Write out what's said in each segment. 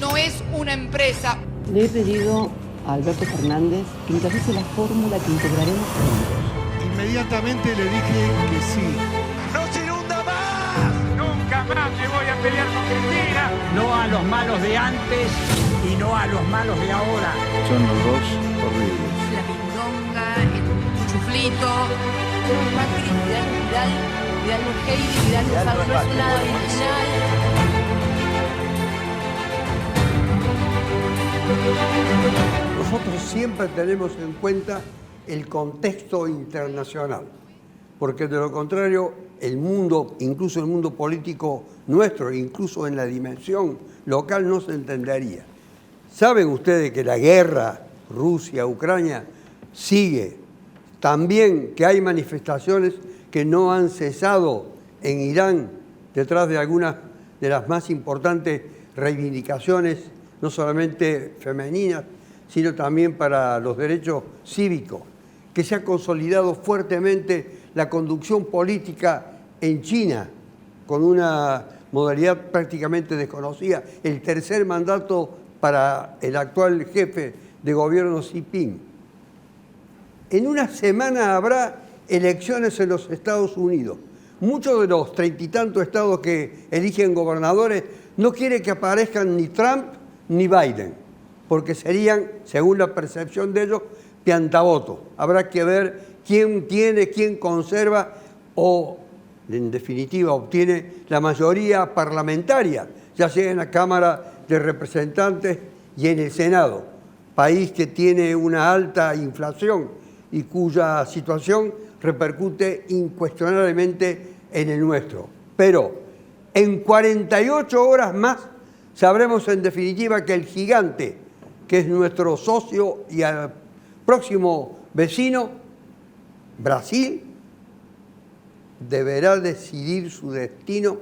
no es una empresa. Le he pedido a Alberto Fernández que encabece la fórmula que integraremos juntos. Inmediatamente le dije que sí. ¡No se inunda más! Nunca más me voy a pelear con Cristina. No a los malos de antes y no a los malos de ahora. Son los dos horribles. La pindonga, el chuflito. Macri, Vidal Heidi, Vidal no es nada original. Nosotros siempre tenemos en cuenta el contexto internacional, porque de lo contrario el mundo, incluso el mundo político nuestro, incluso en la dimensión local, no se entendería. Saben ustedes que la guerra Rusia-Ucrania sigue, también que hay manifestaciones que no han cesado en Irán detrás de algunas de las más importantes reivindicaciones, no solamente femeninas, sino también para los derechos cívicos, que se ha consolidado fuertemente la conducción política en China, con una modalidad prácticamente desconocida, el tercer mandato para el actual jefe de gobierno Xi Jinping. En una semana habrá elecciones en los Estados Unidos. Muchos de los 30 y tantos estados que eligen gobernadores no quieren que aparezcan ni Trump ni Biden, porque serían, según la percepción de ellos, piantavotos. Habrá que ver quién tiene, quién conserva o, en definitiva, obtiene la mayoría parlamentaria, ya sea en la Cámara de Representantes y en el Senado, país que tiene una alta inflación y cuya situación repercute incuestionablemente en el nuestro. Pero en 48 horas más sabremos en definitiva que el gigante, que es nuestro socio y al próximo vecino, Brasil, deberá decidir su destino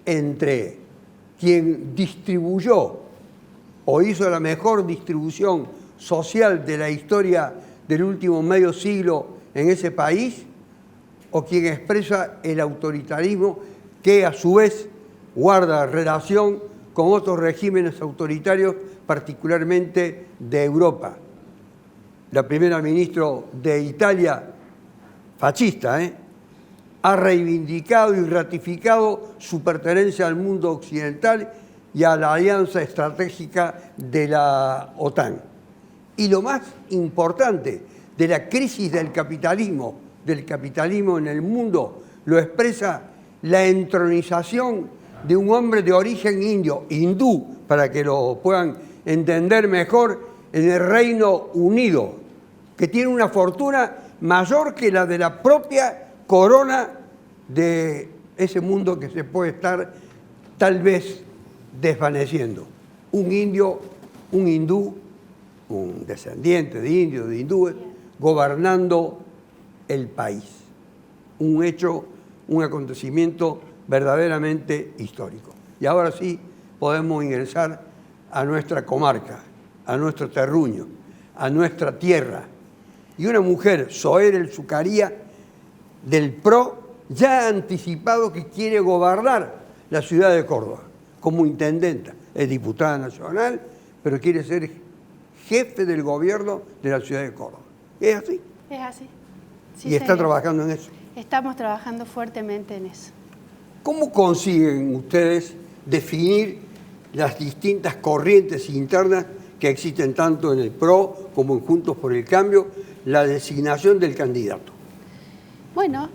entre quien distribuyó o hizo la mejor distribución social de la historia del último medio siglo en ese país, o quien expresa el autoritarismo que a su vez guarda relación con otros regímenes autoritarios, particularmente de Europa. La primera ministra de Italia, fascista, ha reivindicado y ratificado su pertenencia al mundo occidental y a la alianza estratégica de la OTAN. Y lo más importante de la crisis del capitalismo en el mundo, lo expresa la entronización de un hombre de origen indio, hindú, para que lo puedan entender mejor, en el Reino Unido, que tiene una fortuna mayor que la de la propia corona de ese mundo que se puede estar tal vez desvaneciendo. Un indio, un hindú, un descendiente de indios, de hindúes, gobernando el país. Un hecho, un acontecimiento verdaderamente histórico. Y ahora sí podemos ingresar a nuestra comarca, a nuestro terruño, a nuestra tierra. Y una mujer, Zoé El Zucaría, del PRO, ya ha anticipado que quiere gobernar la ciudad de Córdoba como intendenta. Es diputada nacional, pero quiere ser jefe del gobierno de la ciudad de Córdoba. ¿Es así? Es así. Sí, y está trabajando en eso. Estamos trabajando fuertemente en eso. ¿Cómo consiguen ustedes definir las distintas corrientes internas que existen tanto en el PRO como en Juntos por el Cambio, la designación del candidato? Bueno,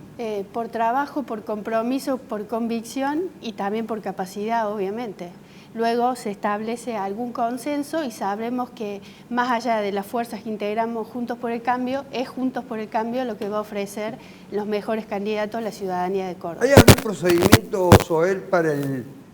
por trabajo, por compromiso, por convicción y también por capacidad, obviamente. Luego se establece algún consenso y sabremos que más allá de las fuerzas que integramos Juntos por el Cambio, es Juntos por el Cambio lo que va a ofrecer los mejores candidatos a la ciudadanía de Córdoba. ¿Hay algún procedimiento, Zoé, para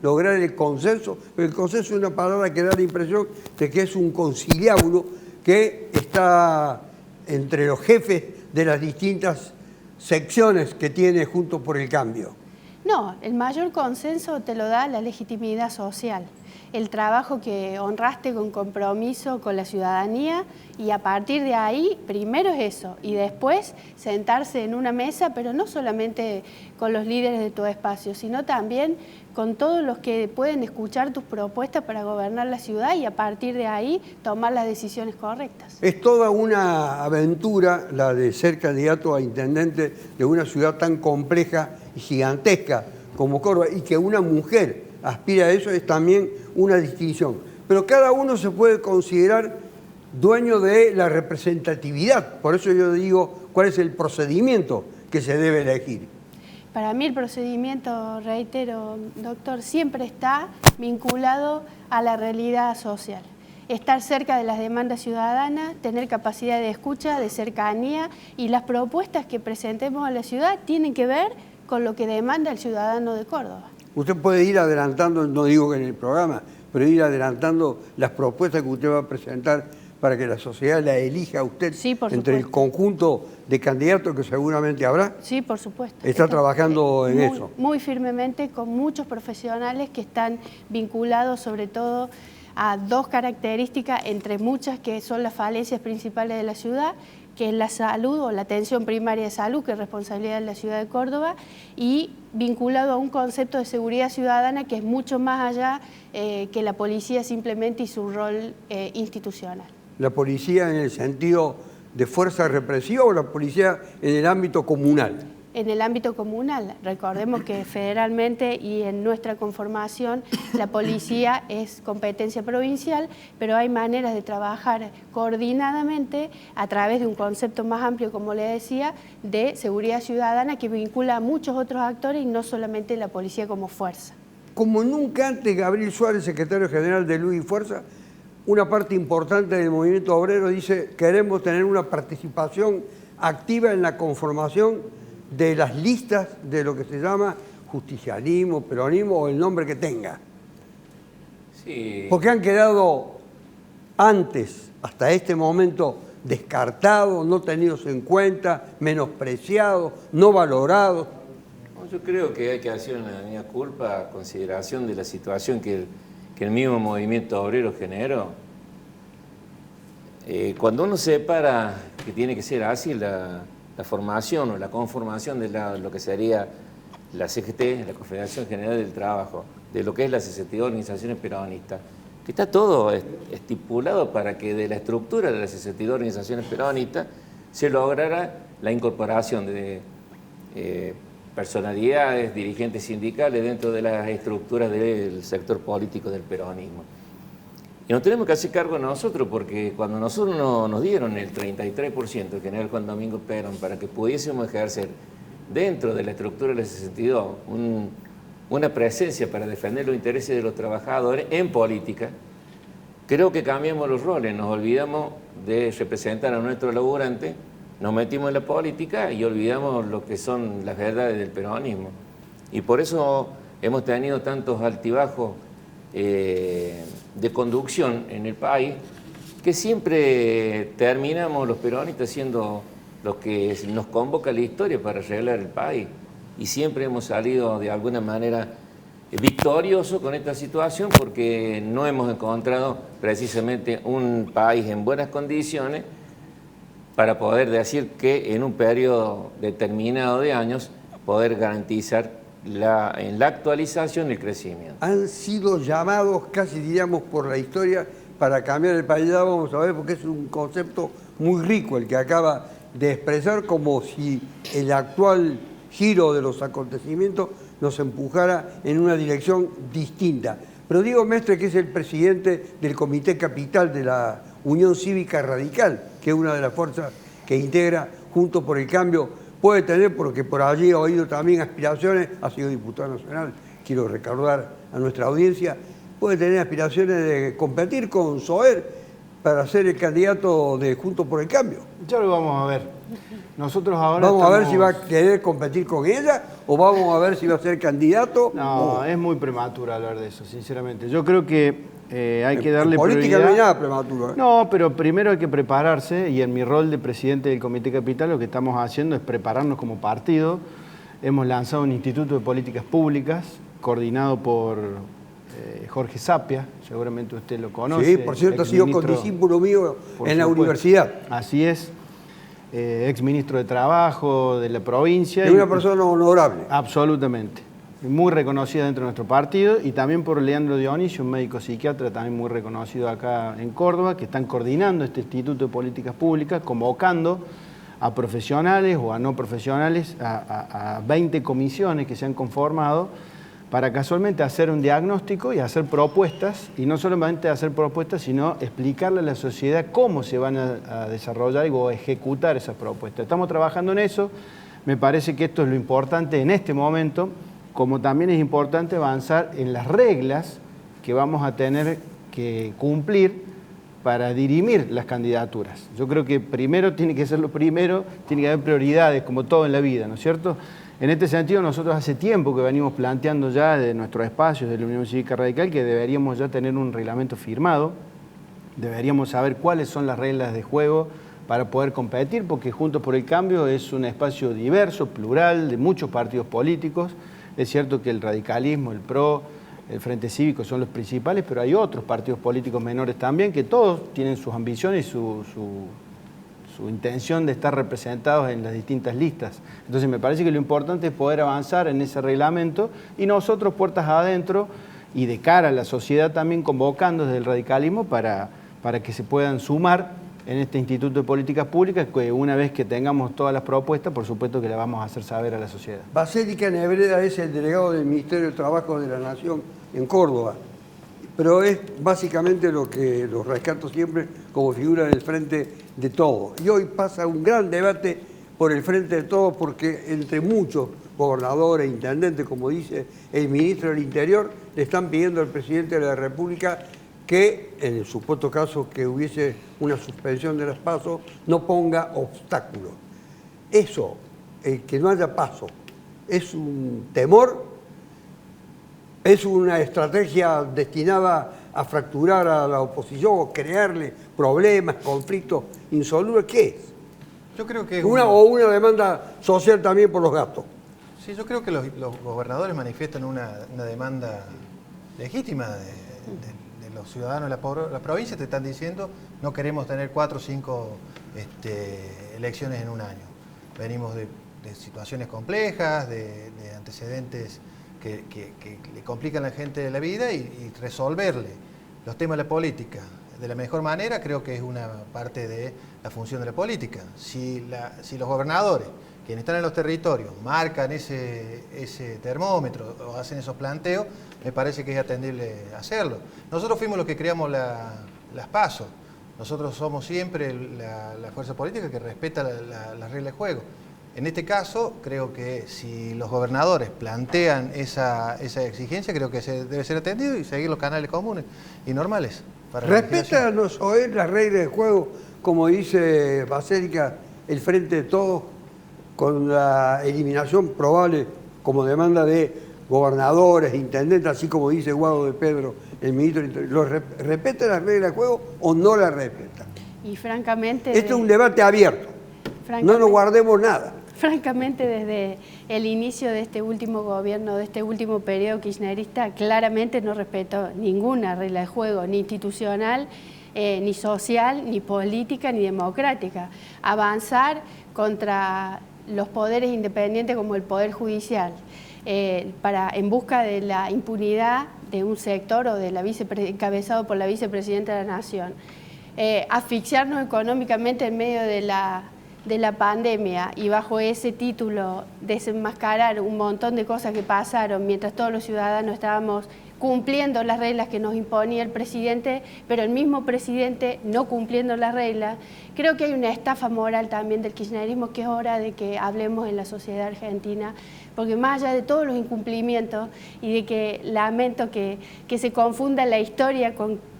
lograr el consenso? El consenso es una palabra que da la impresión de que es un conciliábulo que está entre los jefes de las distintas secciones que tiene Juntos por el Cambio. No, el mayor consenso te lo da la legitimidad social. el trabajo que honraste con compromiso con la ciudadanía y a partir de ahí, primero es eso y después sentarse en una mesa, pero no solamente con los líderes de tu espacio, sino también con todos los que pueden escuchar tus propuestas para gobernar la ciudad y a partir de ahí tomar las decisiones correctas. Es toda una aventura la de ser candidato a intendente de una ciudad tan compleja y gigantesca como Córdoba, y que una mujer aspira a eso es también una distinción. Pero cada uno se puede considerar dueño de la representatividad, por eso yo digo cuál es el procedimiento que se debe elegir. Para mí el procedimiento, reitero, doctor, siempre está vinculado a la realidad social. Estar cerca de las demandas ciudadanas, tener capacidad de escucha, de cercanía, y las propuestas que presentemos a la ciudad tienen que ver con lo que demanda el ciudadano de Córdoba. Usted puede ir adelantando, no digo que en el programa, pero ir adelantando las propuestas que usted va a presentar para que la sociedad la elija a usted, sí, por entre supuesto. el conjunto de candidatos que seguramente habrá. Sí, por supuesto. Está trabajando en eso. Muy firmemente con muchos profesionales que están vinculados sobre todo a dos características, entre muchas que son las falencias principales de la ciudad, que es la salud o la atención primaria de salud, que es responsabilidad de la ciudad de Córdoba, y vinculado a un concepto de seguridad ciudadana que es mucho más allá que la policía simplemente y su rol institucional. ¿La policía en el sentido de fuerza represiva o la policía en el ámbito comunal? En el ámbito comunal. Recordemos que federalmente y en nuestra conformación la policía es competencia provincial, pero hay maneras de trabajar coordinadamente a través de un concepto más amplio, como le decía, de seguridad ciudadana que vincula a muchos otros actores y no solamente la policía como fuerza. Como nunca antes, Gabriel Suárez, secretario general de Luz y Fuerza, una parte importante del movimiento obrero dice: queremos tener una participación activa en la conformación de las listas de lo que se llama justicialismo, peronismo o el nombre que tenga. Sí. Porque han quedado antes, hasta este momento, descartados, no tenidos en cuenta, menospreciados, no valorados. Yo creo que hay que hacer una mea culpa a consideración de la situación que el mismo movimiento obrero generó. Cuando uno separa que tiene que ser así la formación o la conformación de lo que sería la CGT, la Confederación General del Trabajo, de lo que es la 62 organizaciones peronistas, que está todo estipulado para que de la estructura de las 62 organizaciones peronistas se lograra la incorporación de personalidades, dirigentes sindicales dentro de las estructuras del sector político del peronismo. Y nos tenemos que hacer cargo nosotros, porque cuando nosotros nos dieron el 33%, el general Juan Domingo Perón, para que pudiésemos ejercer dentro de la estructura del 62 una presencia para defender los intereses de los trabajadores en política, creo que cambiamos los roles, nos olvidamos de representar a nuestros laburantes, nos metimos en la política y olvidamos lo que son las verdades del peronismo. Y por eso hemos tenido tantos altibajos de conducción en el país, que siempre terminamos los peronistas siendo los que nos convoca la historia para arreglar el país. Y siempre hemos salido de alguna manera victoriosos con esta situación, porque no hemos encontrado precisamente un país en buenas condiciones para poder decir que en un periodo determinado de años poder garantizar en la actualización y el crecimiento. Han sido llamados, casi diríamos, por la historia para cambiar el país. Ya vamos a ver, porque es un concepto muy rico el que acaba de expresar, como si el actual giro de los acontecimientos nos empujara en una dirección distinta. Pero Diego Mestre, que es el presidente del Comité Capital de la Unión Cívica Radical, que es una de las fuerzas que integra Juntos por el Cambio, puede tener, porque por allí ha oído también aspiraciones, ha sido diputado nacional, quiero recordar a nuestra audiencia, puede tener aspiraciones de competir con Soler para ser el candidato de Juntos por el Cambio. Ya lo vamos a ver. Nosotros ahora vamos a ver si va a querer competir con ella o vamos a ver si va a ser candidato. No, es muy prematuro hablar de eso, sinceramente. Yo creo que hay que darle política prioridad. No hay nada prematuro. No, pero primero hay que prepararse, y en mi rol de presidente del Comité Capital lo que estamos haciendo es prepararnos como partido. Hemos lanzado un Instituto de Políticas Públicas coordinado por Jorge Sapia, seguramente usted lo conoce. Sí, por cierto, ha sido condiscípulo mío en la universidad. Así es, exministro de Trabajo de la provincia. Es una persona honorable. Absolutamente. Muy reconocida dentro de nuestro partido, y también por Leandro Dionisio, un médico psiquiatra también muy reconocido acá en Córdoba, que están coordinando este Instituto de Políticas Públicas, convocando a profesionales o a no profesionales, a 20 comisiones que se han conformado para casualmente hacer un diagnóstico y hacer propuestas, y no solamente hacer propuestas, sino explicarle a la sociedad cómo se van a desarrollar o ejecutar esas propuestas. Estamos trabajando en eso. Me parece que esto es lo importante en este momento, como también es importante avanzar en las reglas que vamos a tener que cumplir para dirimir las candidaturas. Yo creo que primero tiene que ser lo primero, tiene que haber prioridades, como todo en la vida, ¿no es cierto? En este sentido, nosotros hace tiempo que venimos planteando ya de nuestros espacios de la Unión Cívica Radical que deberíamos ya tener un reglamento firmado, deberíamos saber cuáles son las reglas de juego para poder competir, porque Juntos por el Cambio es un espacio diverso, plural, de muchos partidos políticos. Es cierto que el radicalismo, el PRO, el Frente Cívico son los principales, pero hay otros partidos políticos menores también que todos tienen sus ambiciones y su intención de estar representados en las distintas listas. Entonces me parece que lo importante es poder avanzar en ese reglamento, y nosotros puertas adentro y de cara a la sociedad también convocando desde el radicalismo para que se puedan sumar en este Instituto de Políticas Públicas, que una vez que tengamos todas las propuestas, por supuesto que las vamos a hacer saber a la sociedad. Basílica Nebreda es el delegado del Ministerio de Trabajo de la Nación en Córdoba, pero es básicamente lo que los rescato siempre como figura del Frente de Todos. Y hoy pasa un gran debate por el Frente de Todos, porque entre muchos gobernadores, intendentes, como dice el ministro del Interior, le están pidiendo al presidente de la República que, en el supuesto caso que hubiese una suspensión de las PASO, no ponga obstáculos. Eso, que no haya PASO, es un temor, es una estrategia destinada a fracturar a la oposición o crearle problemas, conflictos insolubles. ¿Qué es? Yo creo que o una demanda social también por los gastos. Sí, yo creo que los gobernadores manifiestan una demanda legítima de los ciudadanos de la provincia. Te están diciendo, no queremos tener 4 o 5 elecciones en un año. Venimos de situaciones complejas, de antecedentes que le complican a la gente la vida, y resolverle los temas de la política de la mejor manera creo que es una parte de la función de la política. Si los gobernadores, quienes están en los territorios, marcan ese termómetro o hacen esos planteos, me parece que es atendible hacerlo. Nosotros fuimos los que creamos las PASO. Nosotros somos siempre la fuerza política que respeta las reglas de juego. En este caso, creo que si los gobernadores plantean esa exigencia, creo que debe ser atendido y seguir los canales comunes y normales. Respétanos hoy las reglas de juego, como dice Basílica, el Frente de Todos, con la eliminación probable como demanda de gobernadores, intendentes, así como dice Guado de Pedro, el ministro del Interior. ¿Respeta las reglas de juego o no las respeta? Y francamente... Este es un debate abierto. No nos guardemos nada. Francamente, desde el inicio de este último gobierno, de este último periodo kirchnerista, claramente no respetó ninguna regla de juego, ni institucional, ni social, ni política, ni democrática. Avanzar contra los poderes independientes como el Poder Judicial, en busca de la impunidad de un sector o de encabezado por la vicepresidenta de la Nación. Asfixiarnos económicamente en medio de la pandemia y bajo ese título desenmascarar un montón de cosas que pasaron mientras todos los ciudadanos estábamos cumpliendo las reglas que nos imponía el presidente, pero el mismo presidente no cumpliendo las reglas. Creo que hay una estafa moral también del kirchnerismo que es hora de que hablemos en la sociedad argentina, porque más allá de todos los incumplimientos y de que lamento que se confunda la historia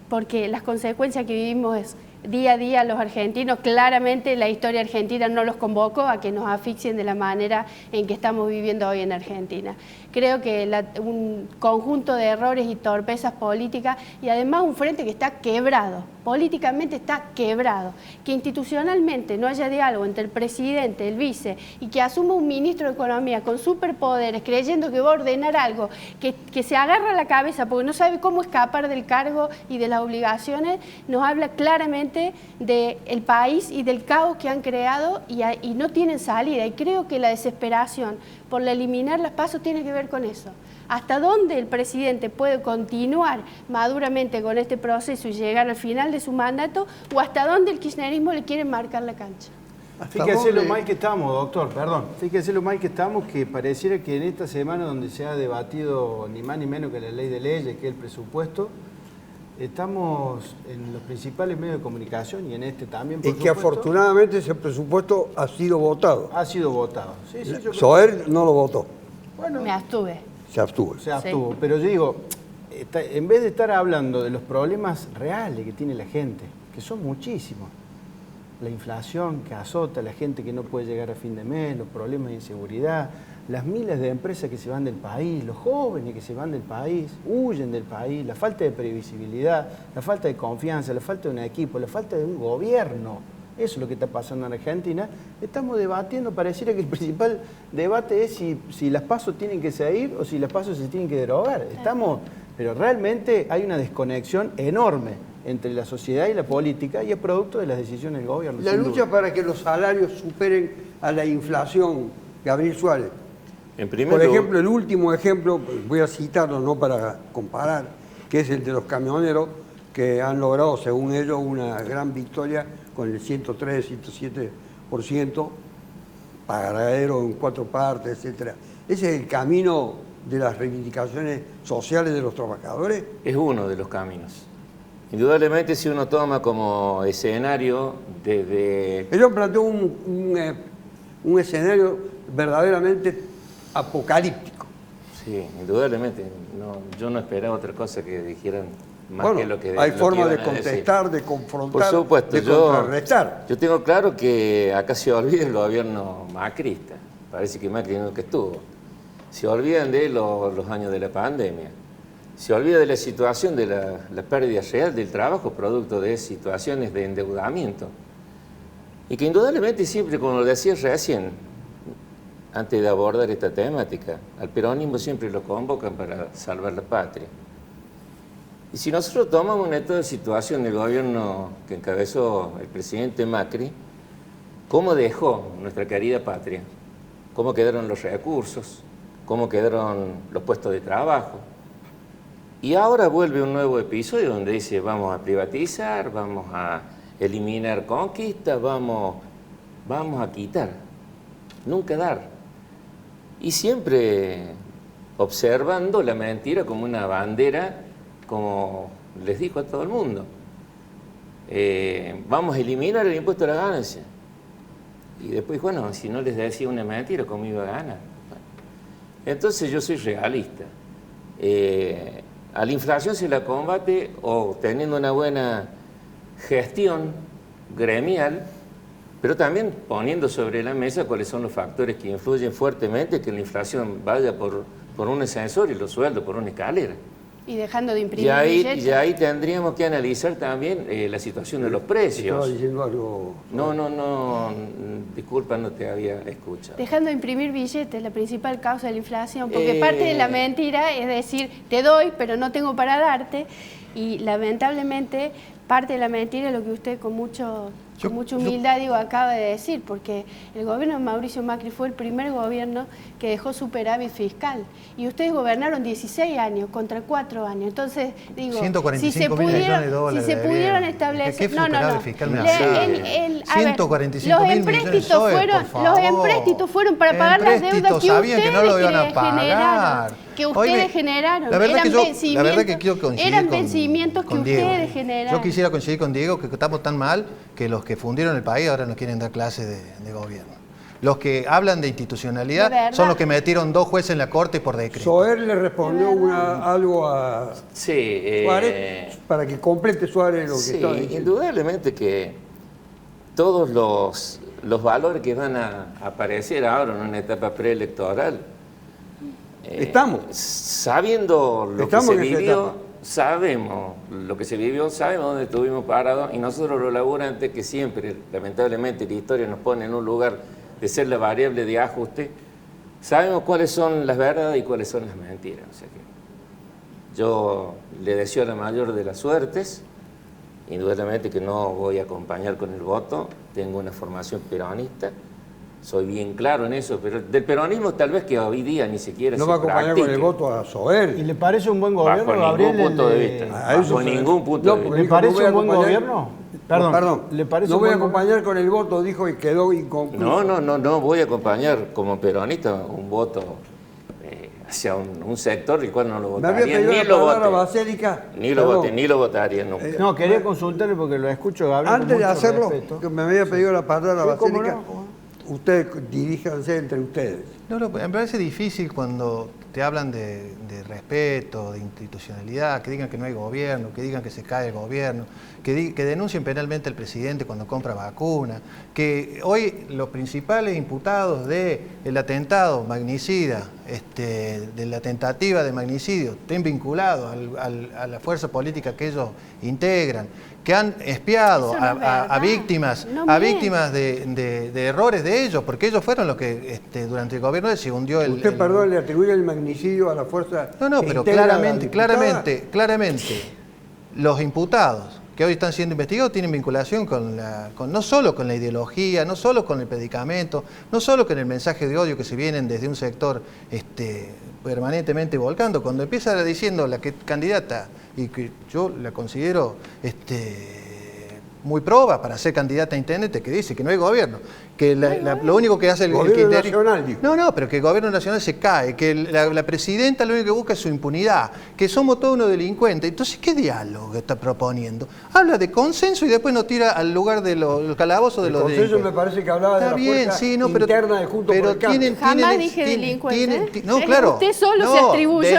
porque las consecuencias que vivimos día a día los argentinos, claramente la historia argentina no los convocó a que nos asfixien de la manera en que estamos viviendo hoy en Argentina. Creo que un conjunto de errores y torpezas políticas y además un frente que está quebrado. políticamente está quebrado, que institucionalmente no haya diálogo entre el presidente, el vice, y que asuma un ministro de Economía con superpoderes, creyendo que va a ordenar algo, que se agarra a la cabeza porque no sabe cómo escapar del cargo y de las obligaciones, nos habla claramente del país y del caos que han creado y no tienen salida. Y creo que la desesperación por eliminar las PASO tiene que ver con eso. ¿Hasta dónde el presidente puede continuar maduramente con este proceso y llegar al final de su mandato? ¿O hasta dónde el kirchnerismo le quiere marcar la cancha? Fíjese lo mal que estamos, doctor, perdón. Fíjese lo mal que estamos, que pareciera que en esta semana donde se ha debatido ni más ni menos que la ley de leyes, que es el presupuesto, estamos en los principales medios de comunicación y en este también, por supuesto. Y que afortunadamente ese presupuesto ha sido votado. Ha sido votado. Sí, Soler no lo votó. Bueno, me abstuve. Se abstuvo. Se abstuvo, sí. Pero yo digo, en vez de estar hablando de los problemas reales que tiene la gente, que son muchísimos, la inflación que azota a la gente que no puede llegar a fin de mes, los problemas de inseguridad, las miles de empresas que se van del país, los jóvenes que se van del país, huyen del país, la falta de previsibilidad, la falta de confianza, la falta de un equipo, la falta de un gobierno. Eso es lo que está pasando en Argentina. Estamos debatiendo, pareciera que el principal debate es si las PASO tienen que seguir o si las PASO se tienen que derogar. Pero realmente hay una desconexión enorme entre la sociedad y la política y es producto de las decisiones del gobierno. La lucha para que los salarios superen a la inflación, Gabriel Suárez. Por ejemplo, el último ejemplo, voy a citarlo no para comparar, que es el de los camioneros que han logrado, según ellos, una gran victoria con el 103, 107%, pagadero en 4 partes, etc. ¿Ese es el camino de las reivindicaciones sociales de los trabajadores? Es uno de los caminos. Indudablemente, si uno toma como escenario desde... Ellos planteó un escenario verdaderamente apocalíptico. Sí, indudablemente. Yo no esperaba otra cosa que dijeran más que lo que hay forma de decir. contestar, de confrontar, por supuesto, de contrarrestar. Yo tengo claro que acá se olvida el gobierno macrista. Parece que Macri nunca estuvo. Se olvidan de los años de la pandemia. Se olvida de la situación de la pérdida real del trabajo producto de situaciones de endeudamiento. Y que indudablemente siempre, como lo decía recién, antes de abordar esta temática, al peronismo siempre lo convocan para salvar la patria. Y si nosotros tomamos una toda situación del gobierno que encabezó el presidente Macri, ¿cómo dejó nuestra querida patria? ¿Cómo quedaron los recursos? ¿Cómo quedaron los puestos de trabajo? Y ahora vuelve un nuevo episodio donde dice vamos a privatizar, vamos a eliminar conquistas, vamos a quitar, nunca dar. Y siempre observando la mentira como una bandera, como les dijo a todo el mundo. Vamos a eliminar el impuesto a la ganancia. Y después, bueno, si no les decía una mentira, ¿cómo iba a ganar? Bueno, entonces yo soy realista. A la inflación se la combate o teniendo una buena gestión gremial, pero también poniendo sobre la mesa cuáles son los factores que influyen fuertemente que la inflación vaya por un ascensor y los sueldos por una escalera. Y dejando de imprimir billetes. Y ahí tendríamos que analizar también la situación de los precios. Estaba diciendo algo... No, disculpa, no te había escuchado. Dejando de imprimir billetes, la principal causa de la inflación, porque parte de la mentira es decir, te doy, pero no tengo para darte, y lamentablemente parte de la mentira es lo que usted con mucha humildad acaba de decir, porque el gobierno de Mauricio Macri fue el primer gobierno que dejó superávit fiscal. Y ustedes gobernaron 16 años contra 4 años. Entonces, digo, 145 mil millones de dólares. Si se pudieron establecer... ¿Qué superávit fiscal me hace? 145 mil millones de los empréstitos fueron para pagar las deudas que ustedes que no lo iban a pagar. Generaron. Que ustedes generaron. La verdad que quiero coincidir eran vencimientos que ustedes generaron. Yo quisiera coincidir con Diego que estamos tan mal que los que fundieron el país ahora no quieren dar clases de gobierno. Los que hablan de institucionalidad son los que metieron 2 jueces en la corte por decreto. Soler le respondió algo a Suárez para que complete Suárez lo que está diciendo. Indudablemente que todos los valores que van a aparecer ahora en una etapa preelectoral, estamos sabiendo lo que se vivió sabemos lo que se vivió, sabemos dónde estuvimos parados y nosotros los laburantes, que siempre, lamentablemente, la historia nos pone en un lugar de ser la variable de ajuste, sabemos cuáles son las verdades y cuáles son las mentiras. O sea que yo le deseo la mayor de las suertes, indudablemente que no voy a acompañar con el voto, tengo una formación peronista, soy bien claro en eso, pero del peronismo tal vez que hoy día ni siquiera no se va a acompañar practique. con el voto a Soler. ¿Y le parece un buen gobierno, Bajo Gabriel? ningún punto de vista. Bajo ningún punto de vista. ¿Le parece un buen gobierno? Perdón, ¿le parece no un voy a buen acompañar con el voto, dijo, y quedó inconcluso. No voy a acompañar como peronista un voto hacia un sector el cual no lo Me había votaría, pedido ni la lo palabra voté. Basélica. Ni lo votaría nunca. No, quería consultarle porque lo escucho, Gabriel. Antes de hacerlo, respeto. que me había pedido la palabra Sí, ¿cómo Basélica, no? ustedes diríjanse entre ustedes. No, me parece difícil cuando te hablan de respeto, de institucionalidad, que digan que no hay gobierno, que digan que se cae el gobierno, que denuncien penalmente al presidente cuando compra vacuna, que hoy los principales imputados del atentado magnicida, de la tentativa de magnicidio, estén vinculados a la fuerza política que ellos integran, que han espiado a víctimas, de errores de ellos, porque ellos fueron los que durante el gobierno se hundió el... Usted, perdón, le atribuye el magnicidio a la fuerza... No, pero claramente, los imputados que hoy están siendo investigados tienen vinculación no solo con la ideología, no solo con el predicamento, no solo con el mensaje de odio que se vienen desde un sector permanentemente volcando. Cuando empieza diciendo la candidata, y que yo la considero muy proba para ser candidata a intendente, que dice que no hay gobierno, que lo único que hace el gobierno nacional, dijo. No, pero que el gobierno nacional se cae, que la presidenta lo único que busca es su impunidad, que somos todos unos delincuentes. Entonces, ¿qué diálogo está proponiendo? Habla de consenso y después nos tira al lugar de los calabozos de los delincuentes. El consenso me parece que hablaba de la fuerza interna de Juntos por el Cambio. Jamás dije delincuente. No, claro. Usted solo se atribuyó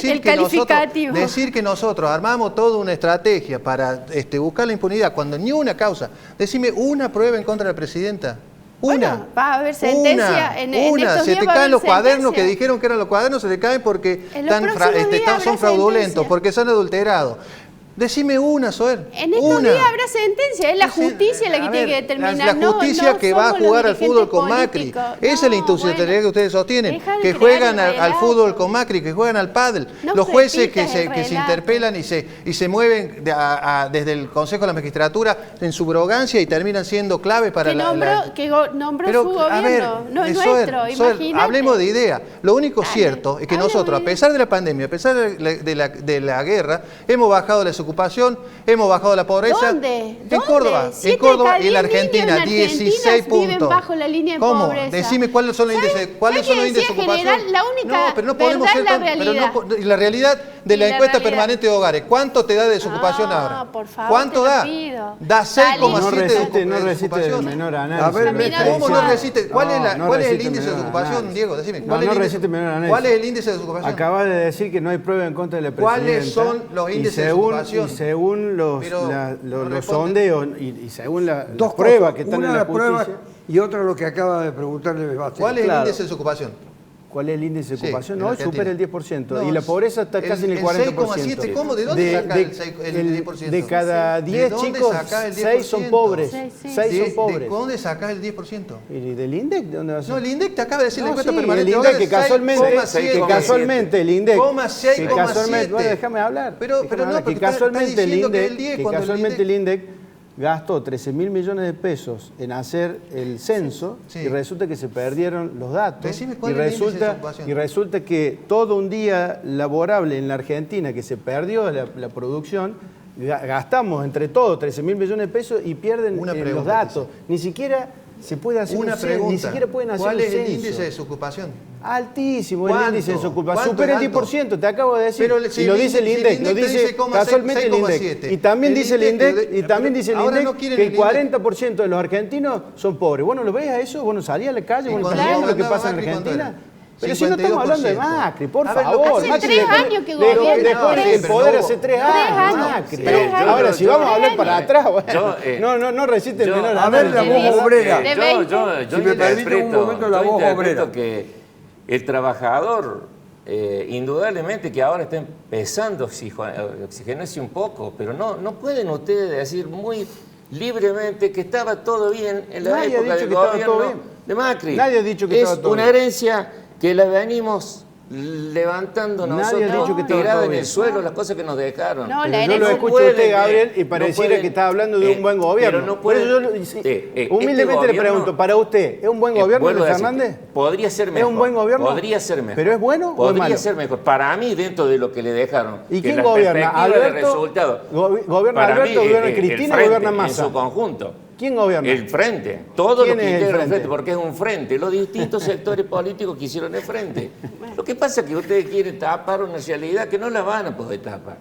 el calificativo. Decir que nosotros armamos toda una estrategia para buscar la impunidad cuando ni una causa. Decime una prueba en contra de la presidenta. Bueno, va a haber sentencia en estos se días te va a caen haber los cuadernos sentencia. que dijeron que eran los cuadernos, se te caen porque En los próximos días son habrá fraudulentos, sentencia. porque son adulterados. Decime una, Soel. En estos días habrá sentencia, es la justicia la que tiene que determinar. La justicia que va a jugar al fútbol con Macri. Esa es la institucionalidad que ustedes sostienen. Que juegan al fútbol con Macri, que juegan al pádel. Los jueces que se interpelan y se mueven desde el Consejo de la Magistratura en subrogancia y terminan siendo clave para que nombró su gobierno, no es nuestro, imagínate. Hablemos de idea. Lo único cierto es que nosotros, a pesar de la pandemia, a pesar de la guerra, hemos bajado la desocupación, hemos bajado la pobreza. ¿Dónde? En Córdoba y en la Argentina, 16 puntos. Viven bajo la línea de ¿Cómo? pobreza. Decime cuáles son los índices, de ocupación. General, la única pero no podemos verdad ser es la realidad. y la realidad de la encuesta permanente de hogares, ¿cuánto te da de desocupación ahora? Por favor, ¿Cuánto da? Da 6,7 de no resiste ocupación. el menor A análisis. ver, ¿Cómo no resiste? ¿Cuál es el resiste índice de menor ocupación, análisis. Diego? Decime. No resiste menor análisis. ¿Cuál es el índice de ocupación? Acaba de decir que no hay prueba en contra de la presidenta. ¿Cuáles son los índices de ocupación? Y según los sondeos y según las Dos pruebas cosas. que están Una en la las pruebas justicia. y otra lo que acaba de preguntarle Bastélica. ¿Cuál es el índice de ocupación? ¿Cuál es el índice de Sí, ocupación? en Hoy Argentina. supera el 10%. No, y la pobreza está casi en el 40%. 6,7. ¿Cómo? ¿De dónde saca el 10%? De cada 10 chicos, 6 son pobres. 6 son pobres. ¿De dónde sacás el 10%? ¿Y del INDEC? ¿De dónde va a ser? No, el INDEC te acaba de decir la No, encuesta sí, permanente. el INDEC que casualmente, el INDEC, que 6,7. casualmente, bueno, déjame hablar. Pero no, que casualmente el INDEC, que casualmente el INDEC gastó 13.000 millones de pesos en hacer el censo y resulta que se perdieron los datos. Decime cuál es el índice de ocupación. Y resulta que todo un día laborable en la Argentina que se perdió la producción, gastamos entre todos 13.000 millones de pesos y pierden los datos. Ni siquiera se puede hacer una pregunta. Ni siquiera pueden hacer ¿Cuál un es el censo. índice de desocupación? Altísimo el índice de desocupación. ¿Cuánto Supera el es alto? 10%, te acabo de decir. Pero si y lo el dice el INDEC INDEC, lo te dice dice casualmente el INDEC. 6,7. Y también dice el INDEC, ahora no quieren que el el 40% de los argentinos son pobres. Bueno, ¿lo ves a eso? Bueno, salí a la calle, bueno, cuando lo que pasa en Macri, ¿cuánto Argentina. era? Pero si no estamos hablando de Macri, por favor. Hace Macri 3 años que gobierna. dejó el poder hace 3 años. Macri. Ahora, si vamos a hablar para atrás, bueno, no resiste el menor. A ver, la voz obrera. Yo Si me permite un momento la voz obrera. que el trabajador indudablemente que ahora está empezando a oxigenarse un poco, pero no pueden ustedes decir muy libremente que estaba todo bien en la época del gobierno de Macri. Nadie ha dicho que estaba todo bien. Es una herencia que la venimos levantando nosotros, tirada en el suelo, las cosas que nos dejaron. No, yo lo escucho a usted, Gabriel, y pareciera que está hablando de un buen gobierno. Pero no puede, humildemente le pregunto, para usted, ¿es un buen gobierno el de Fernández? Podría ser mejor. ¿Es un buen gobierno? Podría ser mejor. ¿Pero es bueno o es malo? Podría ser mejor. Para mí, dentro de lo que le dejaron. ¿Y quién gobierna? ¿Alberto? ¿Gobierna Alberto, gobierna Cristina o gobierna Massa? En su conjunto. ¿Quién gobierna? El frente. Todos los que integran el frente, porque es un frente. Los distintos sectores políticos que hicieron el frente. Lo que pasa es que ustedes quieren tapar una realidad que no la van a poder tapar.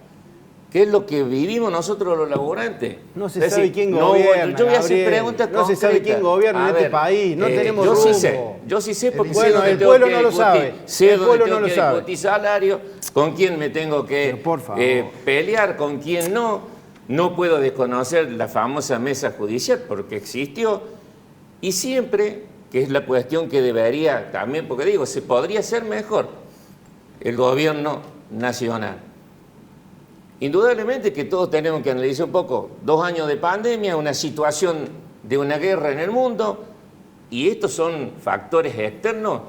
Que es lo que vivimos nosotros los laburantes. No se sabe quién gobierna. Yo voy a hacer preguntas concretas. No se sabe quién gobierna en este país. No tenemos rumbo. Yo sí sé porque bueno, sé el pueblo no lo sabe. Sé dónde tengo que discutir salario, con quién me tengo que pelear, con quién no. No puedo desconocer la famosa mesa judicial porque existió y siempre, que es la cuestión que debería también, porque digo, se podría hacer mejor el gobierno nacional. Indudablemente que todos tenemos que analizar un poco 2 años de pandemia, una situación de una guerra en el mundo y estos son factores externos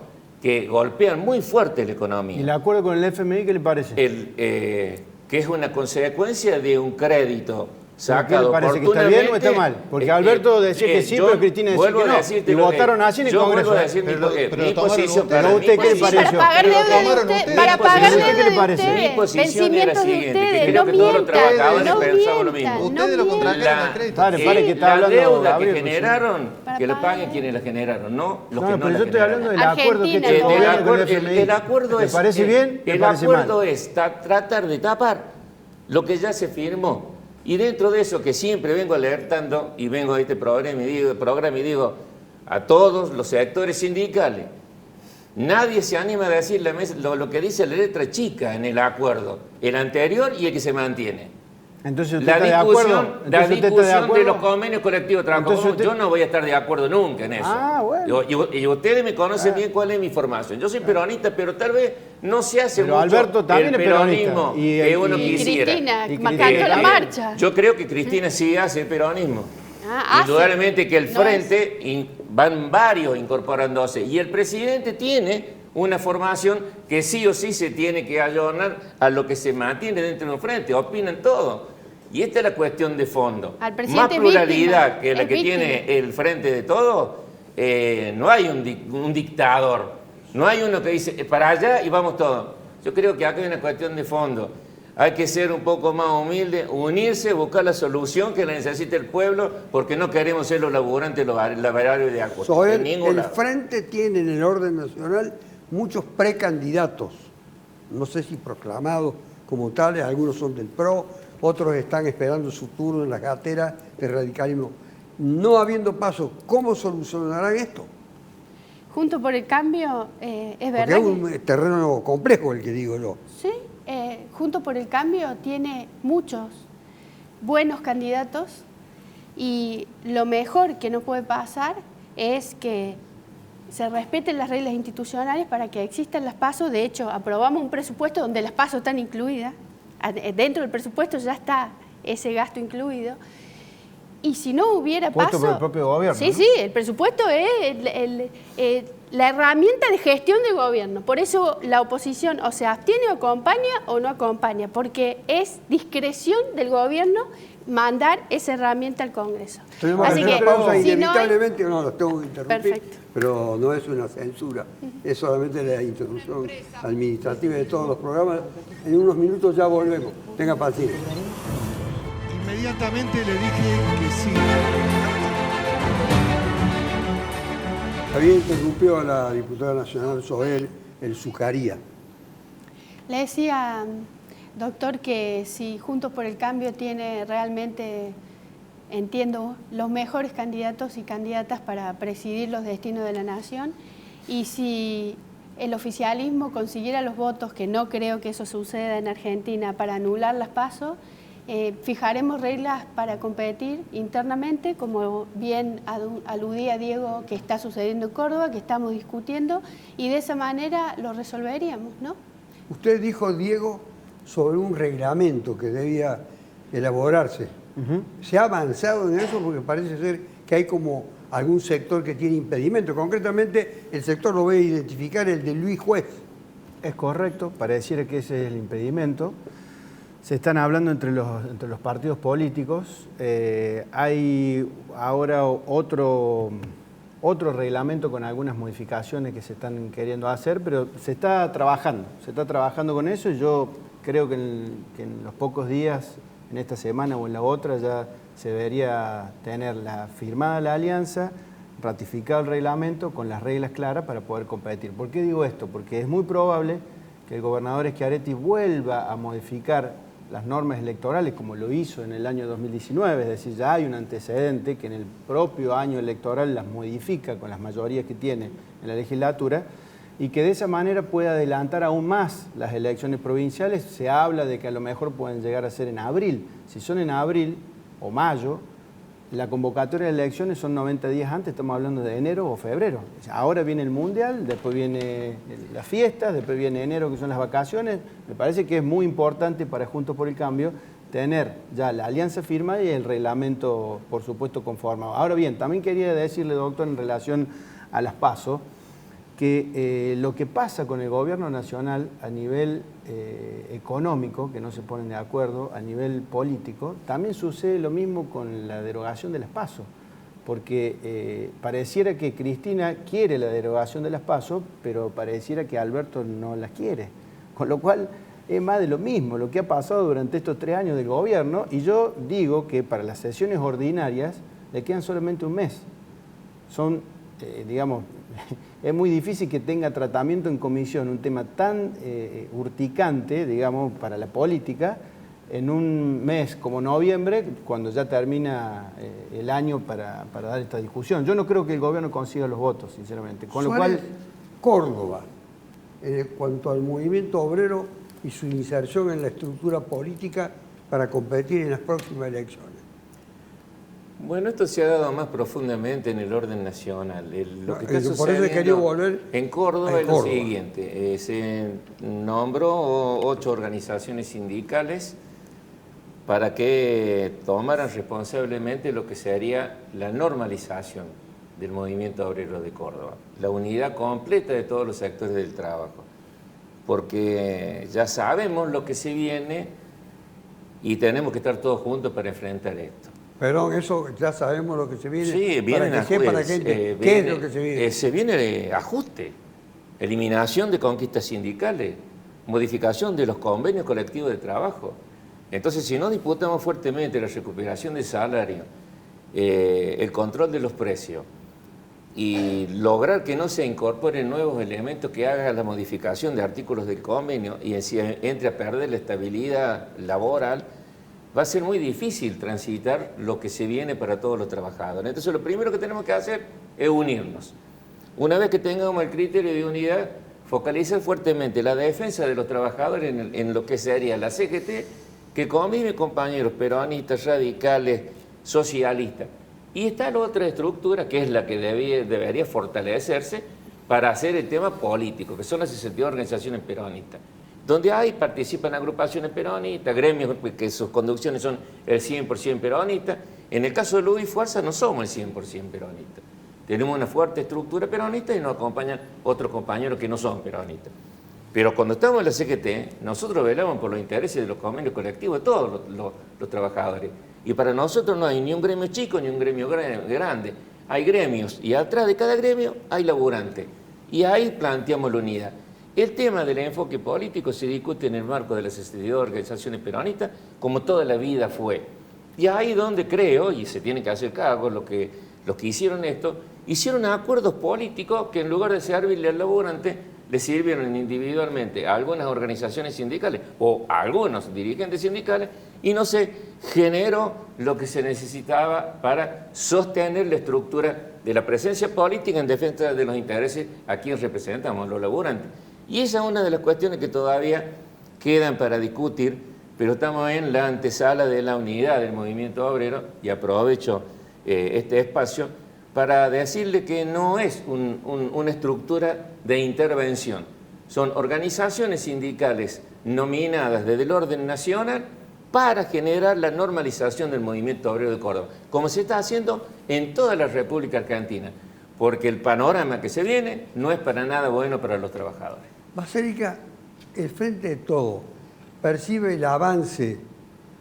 que golpean muy fuerte la economía. ¿Y el acuerdo con el FMI qué le parece? Que es una consecuencia de un crédito sacado. ¿Le parece que está bien o está mal? Porque Alberto decía que sí, pero Cristina decía que no. Y votaron así en el Congreso. Vuelvo a decir mi posición. ¿Pero usted qué le pareció? Para pagar deuda de usted. Para pagar deuda de usted. Mi posición era la siguiente, que creo no que todos los trabajadores mientan, pensamos lo mismo. Ustedes lo contrataron el crédito. Pare que está La hablando deuda que Gabriel, generaron, que la paguen quienes la generaron, no los que no pero la yo estoy hablando del acuerdo que tiene el gobierno con el FMI. El acuerdo es... ¿Le parece bien? El acuerdo es tratar de tapar lo que ya se firmó. Y dentro de eso que siempre vengo alertando, y vengo a este programa y digo a todos los sectores sindicales, nadie se anima a decir lo que dice la letra chica en el acuerdo, el anterior y el que se mantiene. Entonces usted La está discusión, de acuerdo. de los convenios colectivos de trabajo. Yo no voy a estar de acuerdo nunca en eso. Bueno. Y ustedes me conocen bien cuál es mi formación. Yo soy peronista, pero tal vez no se hace pero mucho Alberto también el peronismo que uno quisiera. Cristina, marcando la marcha. Yo creo que Cristina sí hace el peronismo. Indudablemente que el frente van varios incorporándose. Y el presidente tiene una formación que sí o sí se tiene que ayornar a lo que se mantiene dentro de un frente. Opinan todo. Y esta es la cuestión de fondo. Más pluralidad que la que tiene el frente de todos, no hay un dictador. No hay uno que dice, para allá y vamos todos. Yo creo que acá hay una cuestión de fondo. Hay que ser un poco más humilde, unirse, buscar la solución que la necesita el pueblo, porque no queremos ser los laburantes, los laborarios de acuerdo. El frente tiene en el orden nacional muchos precandidatos. No sé si proclamados como tales, algunos son del PRO, otros están esperando su turno en la gatera del radicalismo. No habiendo paso, ¿cómo solucionarán esto? Juntos por el Cambio, es verdad. Porque es un terreno complejo el que digo yo. Sí, Juntos por el Cambio tiene muchos buenos candidatos y lo mejor que nos puede pasar es que se respeten las reglas institucionales para que existan las PASO. De hecho, aprobamos un presupuesto donde las PASO están incluidas. Dentro del presupuesto ya está ese gasto incluido. Y si no hubiera puesto paso... por el propio gobierno. Sí, ¿no? sí, el presupuesto es la herramienta de gestión del gobierno. Por eso la oposición o se abstiene o acompaña o no acompaña, porque es discreción del gobierno mandar esa herramienta al Congreso. Así que, pausa, si inevitablemente, no los tengo que interrumpir, perfecto. Pero no es una censura, es solamente la interrupción administrativa de todos los programas. En unos minutos ya volvemos. Tenga paciencia. Inmediatamente le dije que sí. Había interrumpido a la diputada nacional Soel el Zucaría. Le decía, doctor, que si Juntos por el Cambio tiene realmente, entiendo, los mejores candidatos y candidatas para presidir los destinos de la nación, y si el oficialismo consiguiera los votos, que no creo que eso suceda en Argentina, para anular las PASO, fijaremos reglas para competir internamente, como bien aludía Diego, que está sucediendo en Córdoba, que estamos discutiendo, y de esa manera lo resolveríamos, ¿no? Usted dijo, Diego, sobre un reglamento que debía elaborarse. ¿Se ha avanzado en eso? Porque parece ser que hay como algún sector que tiene impedimento. Concretamente, el sector lo voy a identificar, el de Luis Juez. Es correcto, pareciera que ese es el impedimento. Se están hablando entre los partidos políticos. Hay ahora otro reglamento con algunas modificaciones que se están queriendo hacer, pero se está trabajando con eso, y yo creo que en los pocos días, en esta semana o en la otra, ya se debería tener firmada la alianza, ratificado el reglamento con las reglas claras para poder competir. ¿Por qué digo esto? Porque es muy probable que el gobernador Schiaretti vuelva a modificar las normas electorales como lo hizo en el año 2019, es decir, ya hay un antecedente que en el propio año electoral las modifica con las mayorías que tiene en la legislatura, y que de esa manera pueda adelantar aún más las elecciones provinciales. Se habla de que a lo mejor pueden llegar a ser en abril. Si son en abril o mayo, la convocatoria de elecciones son 90 días antes, estamos hablando de enero o febrero. Ahora viene el Mundial, después viene las fiestas, después viene enero, que son las vacaciones. Me parece que es muy importante para Juntos por el Cambio tener ya la alianza firmada y el reglamento, por supuesto, conformado. Ahora bien, también quería decirle, doctor, en relación a las PASO, que lo que pasa con el gobierno nacional a nivel económico, que no se ponen de acuerdo, a nivel político, también sucede lo mismo con la derogación de las PASO, porque pareciera que Cristina quiere la derogación de las PASO, pero pareciera que Alberto no las quiere, con lo cual es más de lo mismo lo que ha pasado durante estos 3 años del gobierno, y yo digo que para las sesiones ordinarias le quedan solamente un mes. Son, digamos, es muy difícil que tenga tratamiento en comisión un tema tan urticante, digamos, para la política, en un mes como noviembre, cuando ya termina el año para dar esta discusión. Yo no creo que el gobierno consiga los votos, sinceramente. Con lo cual, Córdoba, en cuanto al movimiento obrero y su inserción en la estructura política para competir en las próximas elecciones. Bueno, esto se ha dado más profundamente en el orden nacional. Lo que está por eso he querido volver en Córdoba es lo siguiente. Se nombró 8 organizaciones sindicales para que tomaran responsablemente lo que sería la normalización del movimiento obrero de Córdoba, la unidad completa de todos los sectores del trabajo, porque ya sabemos lo que se viene y tenemos que estar todos juntos para enfrentar esto. Perdón, eso ya sabemos lo que se viene. Sí, viene ¿qué es lo que se viene? Se viene ajuste, eliminación de conquistas sindicales, modificación de los convenios colectivos de trabajo. Entonces, si no disputamos fuertemente la recuperación de salario, el control de los precios y lograr que no se incorporen nuevos elementos que hagan la modificación de artículos del convenio y entre a perder la estabilidad laboral, va a ser muy difícil transitar lo que se viene para todos los trabajadores. Entonces, lo primero que tenemos que hacer es unirnos. Una vez que tengamos el criterio de unidad, focalizar fuertemente la defensa de los trabajadores en lo que sería la CGT, que convive compañeros peronistas, radicales, socialistas. Y está la otra estructura, que es la que debería fortalecerse para hacer el tema político, que son las 62 organizaciones peronistas, donde participan agrupaciones peronistas, gremios que sus conducciones son el 100% peronistas. En el caso de Luis Fuerza no somos el 100% peronistas. Tenemos una fuerte estructura peronista y nos acompañan otros compañeros que no son peronistas. Pero cuando estamos en la CGT, nosotros velamos por los intereses de los convenios colectivos de todos los trabajadores. Y para nosotros no hay ni un gremio chico ni un gremio grande. Hay gremios y atrás de cada gremio hay laburantes. Y ahí planteamos la unidad. El tema del enfoque político se discute en el marco de las 62 organizaciones peronistas, como toda la vida fue. Y ahí donde creo, y se tiene que hacer cargo, los que hicieron esto, hicieron acuerdos políticos que en lugar de servirle al laburante, le sirvieron individualmente a algunas organizaciones sindicales o a algunos dirigentes sindicales, y no se generó lo que se necesitaba para sostener la estructura de la presencia política en defensa de los intereses a quien representamos, los laburantes. Y esa es una de las cuestiones que todavía quedan para discutir, pero estamos en la antesala de la unidad del movimiento obrero, y aprovecho este espacio para decirle que no es una estructura de intervención, Son organizaciones sindicales nominadas desde el orden nacional para generar la normalización del movimiento obrero de Córdoba, como se está haciendo en toda la República Argentina, porque el panorama que se viene no es para nada bueno para los trabajadores. Basérica, el Frente de Todo percibe el avance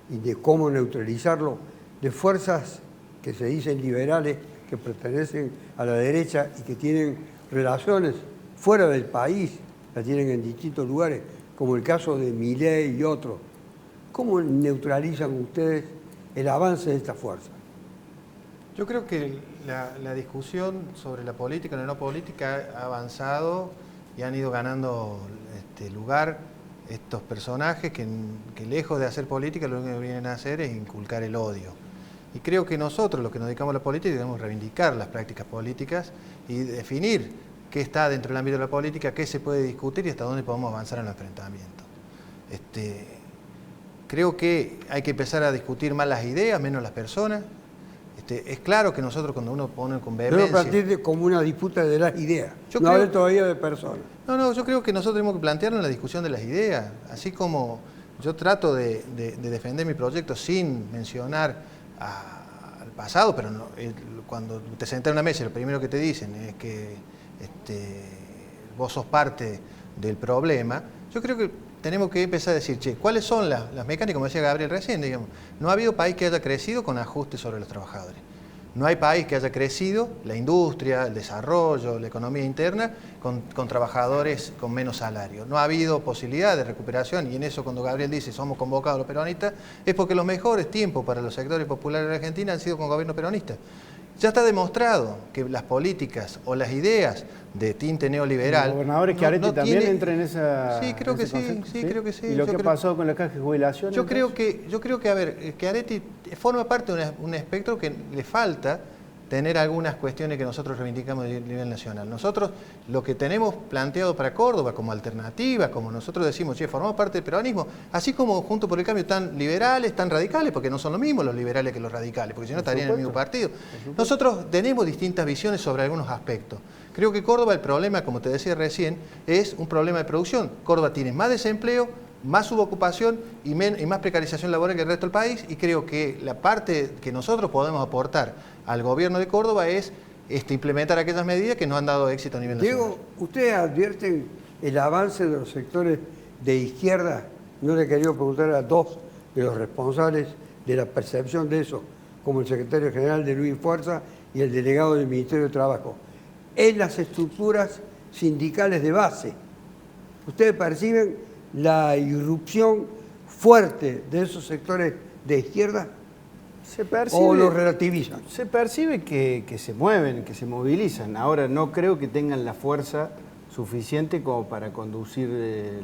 y de cómo neutralizarlo de fuerzas que se dicen liberales, que pertenecen a la derecha y que tienen relaciones fuera del país, las tienen en distintos lugares, como el caso de Milei y otros. ¿Cómo neutralizan ustedes el avance de esta fuerza? Yo creo que la discusión sobre la política o la no política ha avanzado y han ido ganando lugar estos personajes que lejos de hacer política lo único que vienen a hacer es inculcar el odio. Y creo que nosotros, los que nos dedicamos a la política, debemos reivindicar las prácticas políticas y definir qué está dentro del ámbito de la política, qué se puede discutir y hasta dónde podemos avanzar en el enfrentamiento. Creo que hay que empezar a discutir más las ideas, menos las personas. Es claro que nosotros cuando uno pone con vehemencia... Pero plantear como una disputa de las ideas, yo no creo, hablo todavía de personas. No, yo creo que nosotros tenemos que plantearlo en la discusión de las ideas, así como yo trato de defender mi proyecto sin mencionar al pasado, pero no, cuando te sentás en una mesa y lo primero que te dicen es que vos sos parte del problema, yo creo que tenemos que empezar a decir, che, ¿cuáles son las mecánicas? Como decía Gabriel recién, digamos, no ha habido país que haya crecido con ajustes sobre los trabajadores. No hay país que haya crecido la industria, el desarrollo, la economía interna con trabajadores con menos salario. No ha habido posibilidad de recuperación y en eso cuando Gabriel dice somos convocados los peronistas es porque los mejores tiempos para los sectores populares de Argentina han sido con gobierno peronista. Ya está demostrado que las políticas o las ideas de tinte neoliberal... ¿Los gobernadores Schiaretti también entran en esa... Sí, creo que sí, creo que sí. ¿Y lo que ha pasado con la caja de jubilación? Yo creo que, a ver, Schiaretti forma parte de un espectro que le falta tener algunas cuestiones que nosotros reivindicamos a nivel nacional. Nosotros lo que tenemos planteado para Córdoba como alternativa, como nosotros decimos, che, formamos parte del peronismo, así como Juntos por el Cambio tan liberales, tan radicales, porque no son lo mismo los liberales que los radicales, porque si no estarían en el mismo partido. Nosotros tenemos distintas visiones sobre algunos aspectos. Creo que Córdoba, el problema, como te decía recién, es un problema de producción. Córdoba tiene más desempleo, más subocupación y más precarización laboral que el resto del país, y creo que la parte que nosotros podemos aportar al gobierno de Córdoba es implementar aquellas medidas que nos han dado éxito a nivel nacional. Diego, ¿ustedes advierten el avance de los sectores de izquierda? No le quería preguntar a dos de los responsables de la percepción de eso, como el secretario general de Luis Fuerza y el delegado del Ministerio de Trabajo, en las estructuras sindicales de base. ¿Ustedes perciben la irrupción fuerte de esos sectores de izquierda? Se percibe, ¿O lo relativizan? Se percibe que se mueven, que se movilizan. Ahora no creo que tengan la fuerza suficiente como para conducir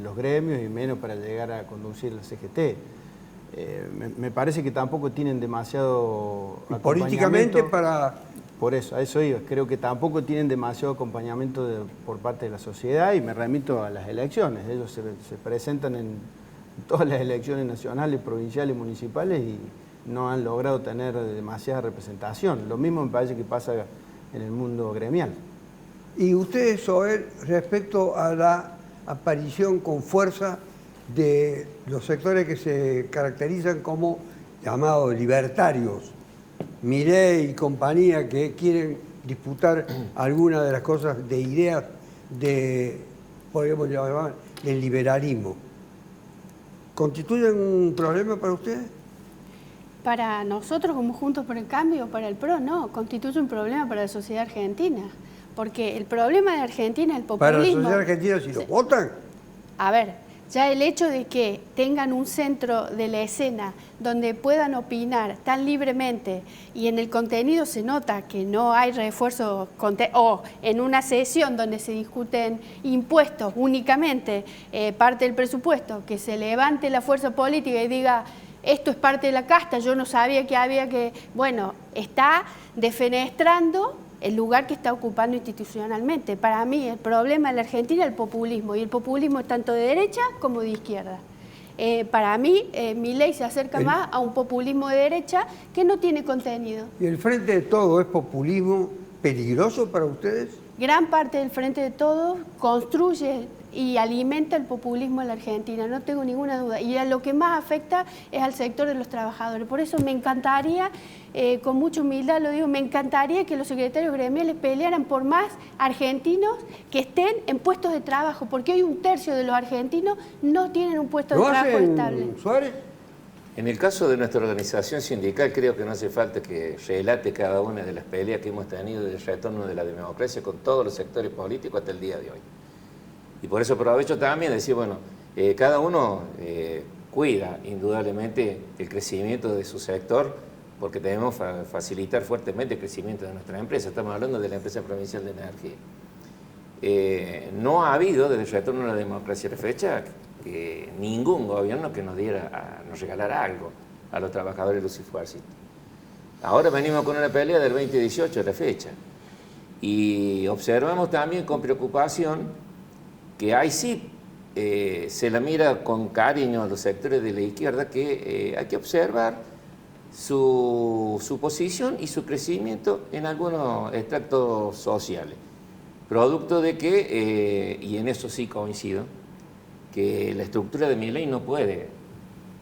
los gremios y menos para llegar a conducir la CGT. Me parece que tampoco tienen demasiado acompañamiento. Políticamente para... Por eso, a eso iba. Creo que tampoco tienen demasiado acompañamiento por parte de la sociedad y me remito a las elecciones. Ellos se presentan en todas las elecciones nacionales, provinciales, municipales y no han logrado tener demasiada representación. Lo mismo me parece que pasa en el mundo gremial. Y ustedes, Soel, respecto a la aparición con fuerza de los sectores que se caracterizan como llamados libertarios, Milei y compañía, que quieren disputar algunas de las cosas de ideas de, podríamos llamar, del liberalismo, ¿constituyen un problema para ustedes? Para nosotros como Juntos por el Cambio, para el PRO, no, constituye un problema para la sociedad argentina, porque el problema de Argentina es el populismo. Para la sociedad argentina, si lo votan. A ver, ya el hecho de que tengan un centro de la escena donde puedan opinar tan libremente y en el contenido se nota que no hay refuerzo, o en una sesión donde se discuten impuestos únicamente, parte del presupuesto, que se levante la fuerza política y diga esto es parte de la casta, yo no sabía que había que... Bueno, está defenestrando el lugar que está ocupando institucionalmente. Para mí el problema en la Argentina es el populismo, y el populismo es tanto de derecha como de izquierda. Para mí, Milei se acerca más a un populismo de derecha que no tiene contenido. ¿Y el Frente de Todo es populismo peligroso para ustedes? Gran parte del Frente de Todos construye y alimenta el populismo en la Argentina, no tengo ninguna duda. Y a lo que más afecta es al sector de los trabajadores. Por eso me encantaría, con mucha humildad lo digo, me encantaría que los secretarios gremiales pelearan por más argentinos que estén en puestos de trabajo, porque hoy 1/3 de los argentinos no tienen un puesto de trabajo estable. Suárez? En el caso de nuestra organización sindical, creo que no hace falta que relate cada una de las peleas que hemos tenido del retorno de la democracia con todos los sectores políticos hasta el día de hoy. Y por eso aprovecho también de decir, bueno, cada uno cuida indudablemente el crecimiento de su sector, porque debemos facilitar fuertemente el crecimiento de nuestras empresas. Estamos hablando de la empresa provincial de energía. No ha habido, desde el retorno a la democracia a la fecha, que ningún gobierno que nos regalara algo a los trabajadores Luz y Fuercita. Ahora venimos con una pelea del 2018 a la fecha y observamos también con preocupación que ahí sí se la mira con cariño a los sectores de la izquierda, que hay que observar su posición y su crecimiento en algunos extractos sociales, producto de que, y en eso sí coincido, que la estructura de Milei no puede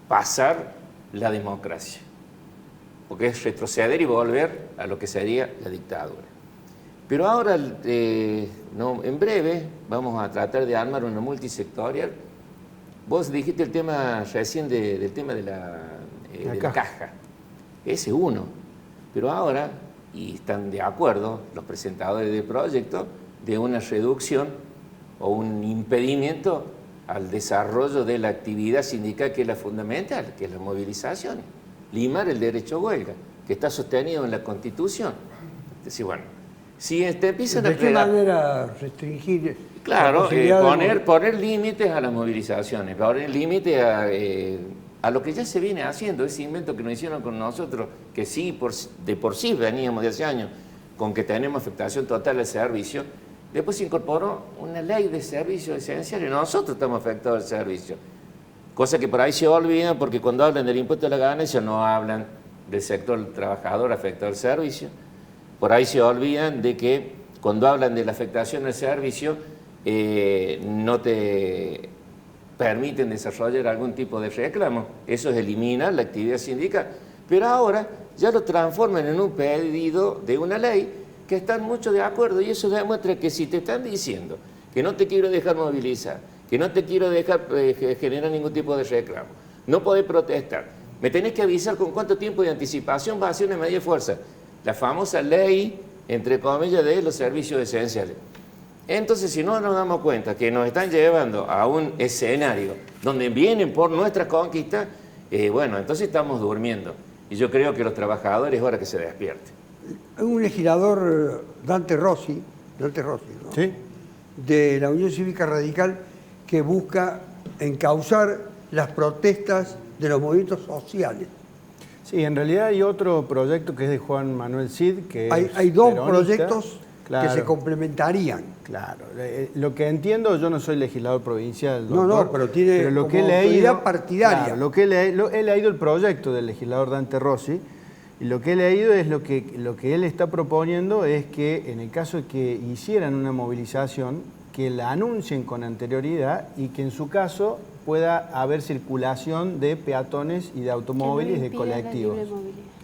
pasar la democracia, porque es retroceder y volver a lo que sería la dictadura. Pero ahora, en breve, vamos a tratar de armar una multisectorial. Vos dijiste el tema recién del tema de la caja. Ese uno. Pero ahora, y están de acuerdo los presentadores del proyecto, de una reducción o un impedimento al desarrollo de la actividad sindical, que es la fundamental, que es la movilización, limar el derecho a huelga, que está sostenido en la Constitución. Es decir, bueno, si te empiezan a... ¿De qué manera restringir? Claro, poner límites a las movilizaciones, poner límites a lo que ya se viene haciendo, ese invento que nos hicieron con nosotros, que sí, de por sí veníamos de hace años, con que tenemos afectación total al servicio. Después se incorporó una ley de servicios esenciales. Nosotros estamos afectados al servicio. Cosa que por ahí se olvida, porque cuando hablan del impuesto a la ganancia no hablan del sector trabajador afectado al servicio. Por ahí se olvidan de que cuando hablan de la afectación al servicio no te permiten desarrollar algún tipo de reclamo. Eso es eliminar la actividad sindical. Pero ahora ya lo transforman en un pedido de una ley que están muchos de acuerdo, y eso demuestra que si te están diciendo que no te quiero dejar movilizar, que no te quiero dejar generar ningún tipo de reclamo, no podés protestar, me tenés que avisar con cuánto tiempo de anticipación va a ser una medida de fuerza, la famosa ley, entre comillas, de los servicios esenciales. Entonces, si no nos damos cuenta que nos están llevando a un escenario donde vienen por nuestras conquistas, bueno, entonces estamos durmiendo. Y yo creo que los trabajadores es hora que se despierten. Un legislador, Dante Rossi, ¿no? ¿Sí? De la Unión Cívica Radical, que busca encauzar las protestas de los movimientos sociales. Sí, en realidad hay otro proyecto que es de Juan Manuel Cid, que hay dos peronista, proyectos claro, que se complementarían. Claro, lo que entiendo, yo no soy legislador provincial, doctor, no, pero tiene lo como que he leído, autoridad partidaria. Claro, lo que he leído el proyecto del legislador Dante Rossi, y lo que he leído es lo que él está proponiendo es que en el caso de que hicieran una movilización, que la anuncien con anterioridad y que en su caso pueda haber circulación de peatones y de automóviles, de colectivos.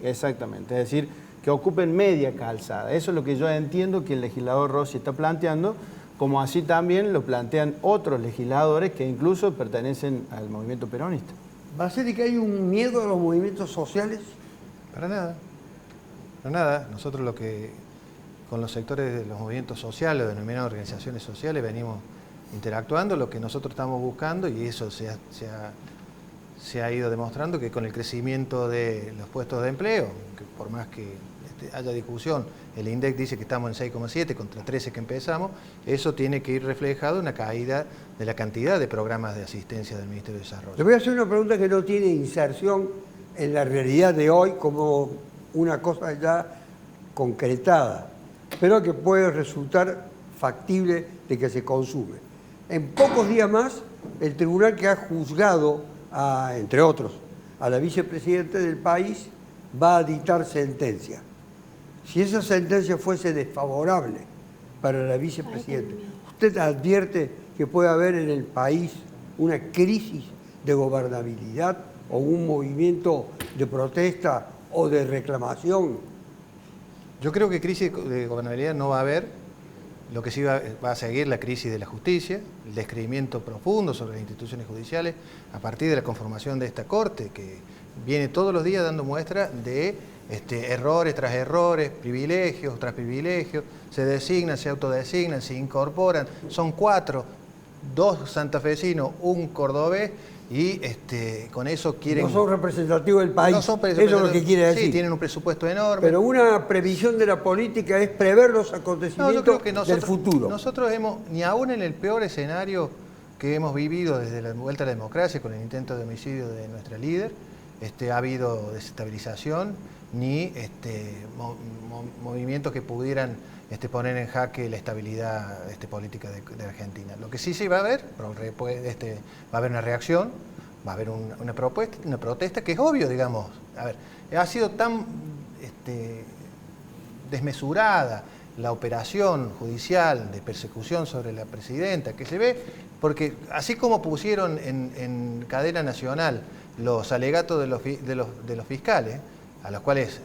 Exactamente, es decir, que ocupen media calzada. Eso es lo que yo entiendo que el legislador Rossi está planteando, como así también lo plantean otros legisladores que incluso pertenecen al movimiento peronista. ¿Va a ser de que hay un miedo a los movimientos sociales? Para nada. Para nada. Nosotros lo que con los sectores de los movimientos sociales, denominadas organizaciones sociales, venimos interactuando, lo que nosotros estamos buscando, y eso se ha ido demostrando, que con el crecimiento de los puestos de empleo, que por más que haya discusión, el INDEC dice que estamos en 6,7 contra 13 que empezamos, eso tiene que ir reflejado en una caída de la cantidad de programas de asistencia del Ministerio de Desarrollo. Le voy a hacer una pregunta que no tiene inserción en la realidad de hoy como una cosa ya concretada, pero que puede resultar factible de que se consume. En pocos días más, el tribunal que ha juzgado, entre otros, a la vicepresidenta del país, va a dictar sentencia. Si esa sentencia fuese desfavorable para la vicepresidenta, ¿usted advierte que puede haber en el país una crisis de gobernabilidad o un movimiento de protesta o de reclamación? Yo creo que crisis de gobernabilidad no va a haber. Lo que sí va a seguir la crisis de la justicia, el descreimiento profundo sobre las instituciones judiciales a partir de la conformación de esta Corte, que viene todos los días dando muestra de errores tras errores, privilegios tras privilegios, se designan, se autodesignan, se incorporan, son 4, 2 santafesinos, un cordobés, y con eso quieren... No son representativos del país, no son eso es lo que quiere decir. Sí, tienen un presupuesto enorme. Pero una previsión de la política es prever los acontecimientos del futuro. Nosotros ni aún en el peor escenario que hemos vivido desde la vuelta a la democracia, con el intento de homicidio de nuestra líder, ha habido desestabilización, ni movimientos que pudieran poner en jaque la estabilidad política de Argentina. Lo que sí va a haber, va a haber una reacción, va a haber una protesta, que es obvio, digamos. A ver, ha sido tan desmesurada la operación judicial de persecución sobre la presidenta, que se ve, porque así como pusieron en cadena nacional los alegatos de los fiscales, a los cuales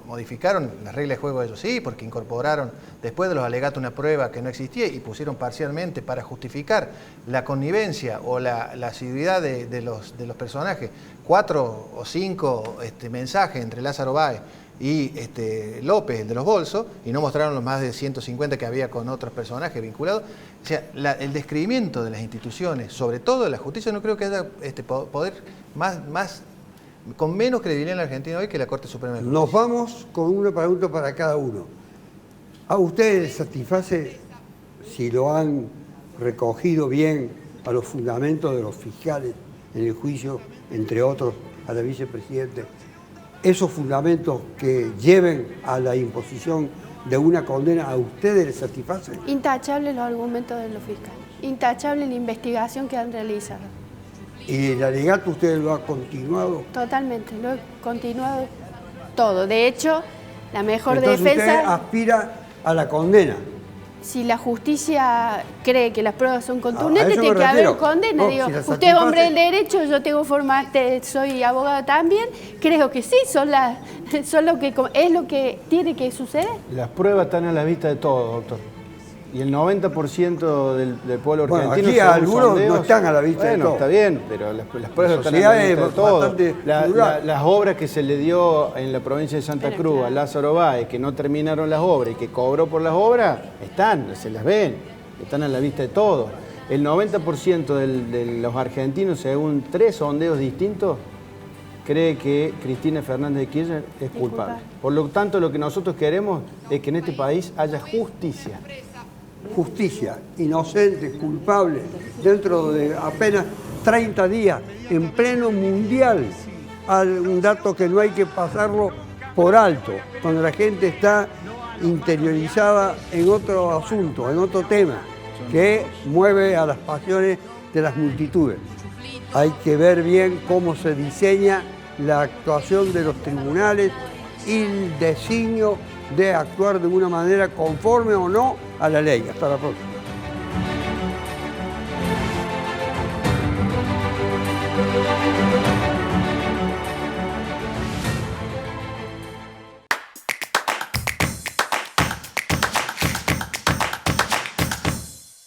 modificaron las reglas de juego de ellos, sí, porque incorporaron después de los alegatos una prueba que no existía y pusieron parcialmente para justificar la connivencia o la asiduidad de los personajes, 4 o 5 mensajes entre Lázaro Báez y López, el de los bolsos, y no mostraron los más de 150 que había con otros personajes vinculados. O sea, el descreimiento de las instituciones, sobre todo de la justicia, no creo que haya poder con menos credibilidad en la Argentina hoy que la Corte Suprema de Justicia. Nos vamos con una pregunta para cada uno. ¿A ustedes les satisface, si lo han recogido bien, a los fundamentos de los fiscales en el juicio, entre otros a la vicepresidenta, esos fundamentos que lleven a la imposición de una condena, a ustedes les satisface? Intachables los argumentos de los fiscales, intachable la investigación que han realizado. ¿Y el alegato usted lo ha continuado? Totalmente, lo he continuado todo. De hecho, la mejor Entonces defensa... usted aspira a la condena. Si la justicia cree que las pruebas son contundentes, tiene que haber condena. No, digo, si usted es hombre del derecho, yo tengo soy abogado también, creo que sí, es lo que tiene que suceder. Las pruebas están a la vista de todos, doctor. Y el 90% del pueblo argentino... Bueno, aquí algunos sondeos, no están a la vista de todo. Está bien, pero las pruebas están a la vista de todo. Las obras que se le dio en la provincia de Santa Cruz a Lázaro Báez, que no terminaron las obras y que cobró por las obras, se las ven, están a la vista de todos. El 90% de los argentinos, según 3 sondeos distintos, cree que Cristina Fernández de Kirchner es culpable. Por lo tanto, lo que nosotros queremos es que en este país haya justicia. Justicia, inocente, culpable, dentro de apenas 30 días, en pleno mundial. Un dato que no hay que pasarlo por alto, cuando la gente está interiorizada en otro asunto, en otro tema, que mueve a las pasiones de las multitudes. Hay que ver bien cómo se diseña la actuación de los tribunales y el designio de actuar de una manera conforme o no a la ley. Hasta la próxima.